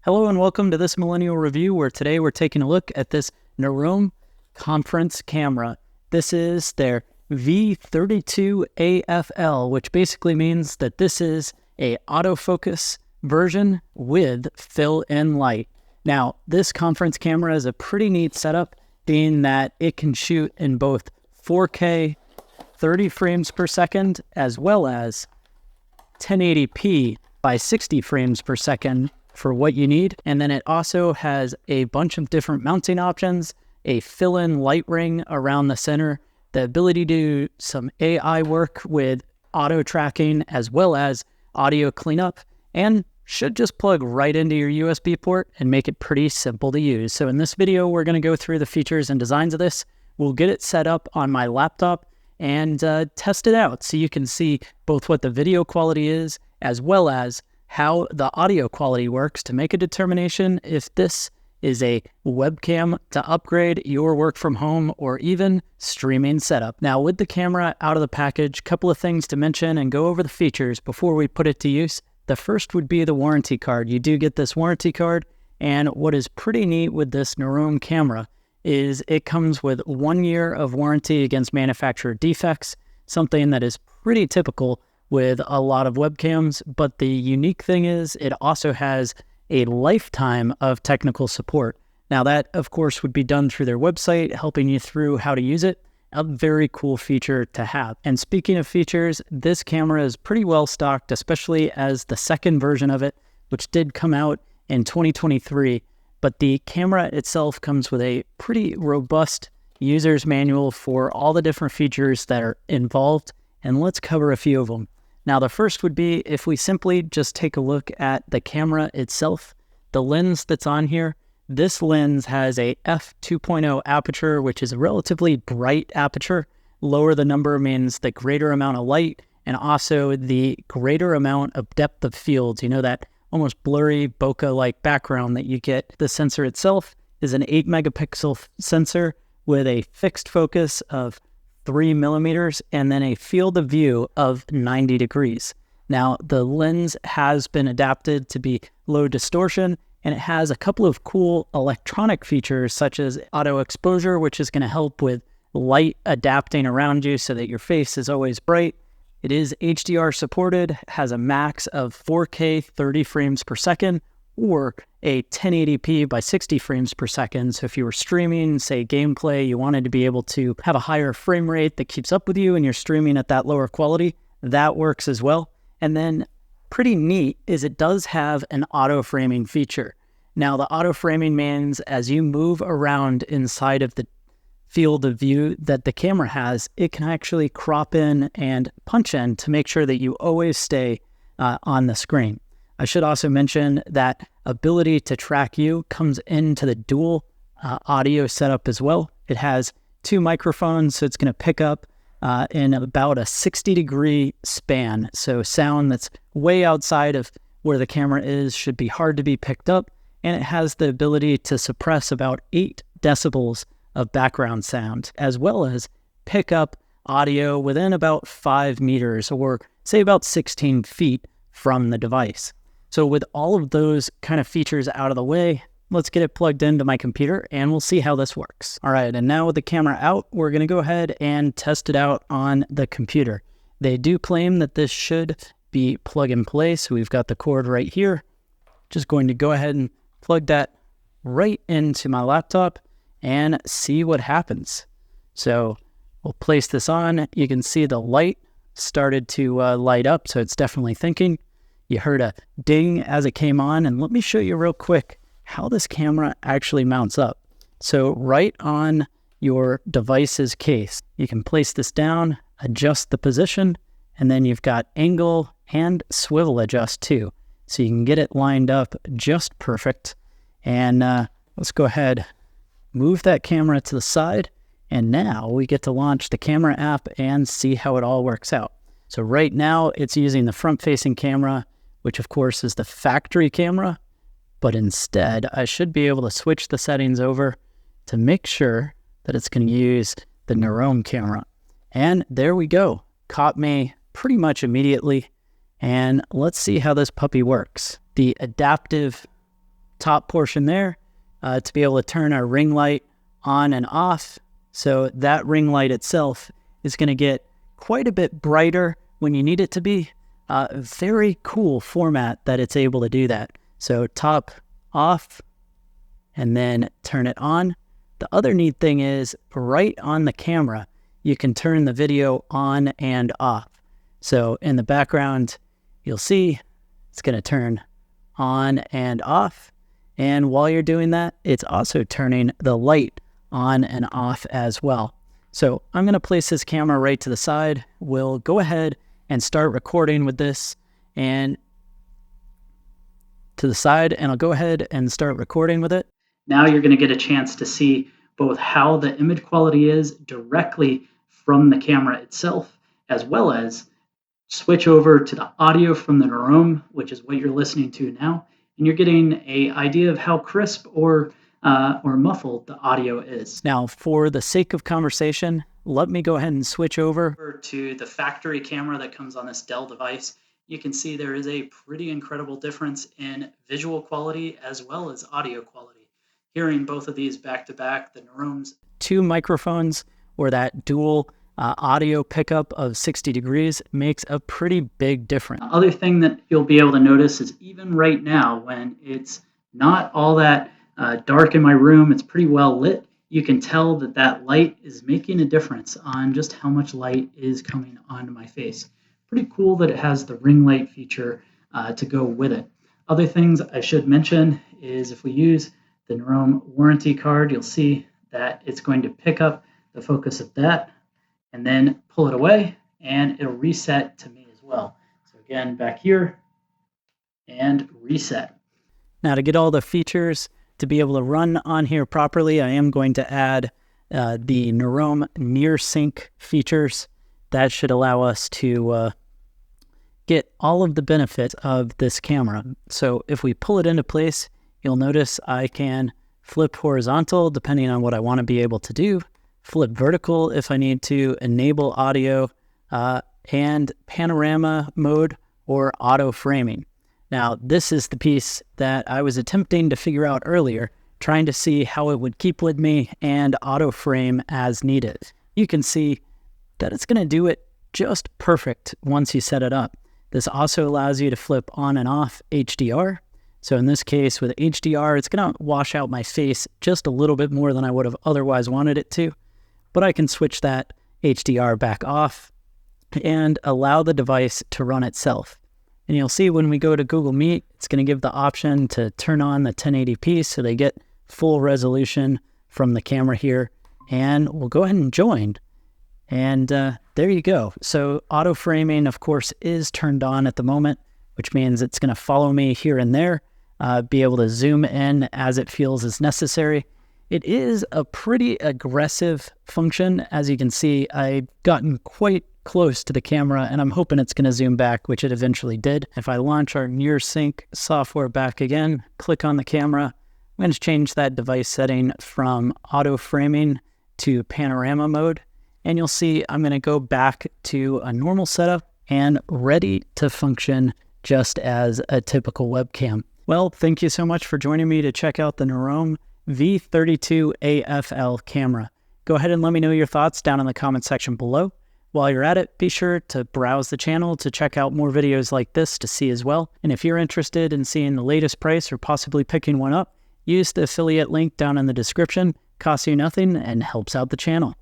Hello and welcome to this Millennial Review, where today we're taking a look at this Narom conference camera. This is their V32 AFL, which basically means that this is a autofocus version with fill-in light. Now, this conference camera is a pretty neat setup, being that it can shoot in both 4K 30 frames per second as well as 1080p by 60 frames per second for what you need. And then it also has a bunch of different mounting options, a fill-in light ring around the center, the ability to do some AI work with auto tracking as well as audio cleanup, and should just plug right into your USB port and make it pretty simple to use. So in this video, we're going to go through the features and designs of this. We'll get it set up on my laptop and test it out so you can see both what the video quality is as well as how the audio quality works to make a determination if this is a webcam to upgrade your work from home or even streaming setup. Now, with the camera out of the package, a couple of things to mention and go over the features before we put it to use. The first would be the warranty card. You do get this warranty card, and what is pretty neat with this Narom camera is it comes with 1 year of warranty against manufacturer defects, something that is pretty typical with a lot of webcams. But the unique thing is it also has a lifetime of technical support. Now that, of course, would be done through their website, helping you through how to use it. A very cool feature to have. And speaking of features, this camera is pretty well stocked, especially as the second version of it, which did come out in 2023. But the camera itself comes with a pretty robust user's manual for all the different features that are involved. And let's cover a few of them. Now, the first would be if we simply just take a look at the camera itself, the lens that's on here. This lens has a f2.0 aperture, which is a relatively bright aperture. Lower the number means the greater amount of light and also the greater amount of depth of field. You know, that almost blurry bokeh-like background that you get. The sensor itself is an 8 megapixel sensor with a fixed focus of 3 millimeters and then a field of view of 90 degrees. Now, the lens has been adapted to be low distortion, and it has a couple of cool electronic features such as auto exposure, which is going to help with light adapting around you so that your face is always bright. It is HDR supported, has a max of 4K 30 frames per second or a 1080p by 60 frames per second. So if you were streaming, say gameplay, you wanted to be able to have a higher frame rate that keeps up with you and you're streaming at that lower quality, that works as well. And then pretty neat is it does have an auto framing feature. Now, the auto framing means as you move around inside of the field of view that the camera has, it can actually crop in and punch in to make sure that you always stay on the screen. I should also mention that ability to track you comes into the dual audio setup as well. It has 2 microphones, so it's going to pick up in about a 60-degree span. So sound that's way outside of where the camera is should be hard to be picked up. And it has the ability to suppress about 8 decibels of background sound, as well as pick up audio within about 5 meters or say about 16 feet from the device. So with all of those kind of features out of the way, let's get it plugged into my computer and we'll see how this works. All right, and now with the camera out, we're going to go ahead and test it out on the computer. They do claim that this should be plug and play, so we've got the cord right here. Just going to go ahead and plug that right into my laptop and see what happens. So we'll place this on. You can see the light started to light up, so it's definitely thinking. You heard a ding as it came on, and let me show you real quick how this camera actually mounts up. So right on your device's case, you can place this down, adjust the position, and then you've got angle and swivel adjust too. So you can get it lined up just perfect. And let's go ahead, move that camera to the side, and now we get to launch the camera app and see how it all works out. So right now it's using the front-facing camera, which of course is the factory camera, but instead I should be able to switch the settings over to make sure that it's going to use the Narom camera. And there we go. Caught me pretty much immediately. And let's see how this puppy works. The adaptive top portion there to be able to turn our ring light on and off. So that ring light itself is going to get quite a bit brighter when you need it to be. Very cool format that it's able to do that. So top off and then turn it on. The other neat thing is right on the camera, you can turn the video on and off. So in the background, you'll see it's going to turn on and off. And while you're doing that, it's also turning the light on and off as well. So I'm going to place this camera right to the side. We'll go ahead and start recording with this and to the side, and I'll go ahead and start recording with it. Now you're going to get a chance to see both how the image quality is directly from the camera itself, as well as switch over to the audio from the Narom, which is what you're listening to now, and you're getting an idea of how crisp or muffled the audio is. Now, for the sake of conversation, let me go ahead and switch over to the factory camera that comes on this Dell device. You can see there is a pretty incredible difference in visual quality as well as audio quality. Hearing both of these back to back, the Narom's two microphones or that dual audio pickup of 60 degrees makes a pretty big difference. The other thing that you'll be able to notice is even right now when it's not all that dark in my room, it's pretty well lit, you can tell that that light is making a difference on just how much light is coming onto my face. Pretty cool that it has the ring light feature to go with it. Other things I should mention is if we use the Narom warranty card, you'll see that it's going to pick up the focus of that and then pull it away, and it'll reset to me as well. So again, back here and reset. Now to get all the features to be able to run on here properly, I am going to add the Narom near sync features. That should allow us to get all of the benefits of this camera. So if we pull it into place, you'll notice I can flip horizontal depending on what I want to be able to do, flip vertical if I need to, enable audio, and panorama mode or auto framing. Now, this is the piece that I was attempting to figure out earlier, trying to see how it would keep with me and auto frame as needed. You can see that it's going to do it just perfect once you set it up. This also allows you to flip on and off HDR. So in this case with HDR, it's going to wash out my face just a little bit more than I would have otherwise wanted it to. But I can switch that HDR back off and allow the device to run itself. And you'll see when we go to Google Meet, it's going to give the option to turn on the 1080p so they get full resolution from the camera here. And we'll go ahead and join. And there you go. So auto framing, of course, is turned on at the moment, which means it's going to follow me here and there, be able to zoom in as it feels is necessary. It is a pretty aggressive function. As you can see, I've gotten quite close to the camera and I'm hoping it's going to zoom back, which it eventually did. If I launch our near sync software back again, click on the camera, I'm going to change that device setting from auto framing to panorama mode. And you'll see I'm going to go back to a normal setup and ready to function just as a typical webcam. Well, thank you so much for joining me to check out the Nuroum V32 AFL camera. Go ahead and let me know your thoughts down in the comment section below. While you're at it, be sure to browse the channel to check out more videos like this to see as well. And if you're interested in seeing the latest price or possibly picking one up, use the affiliate link down in the description. Costs you nothing and helps out the channel.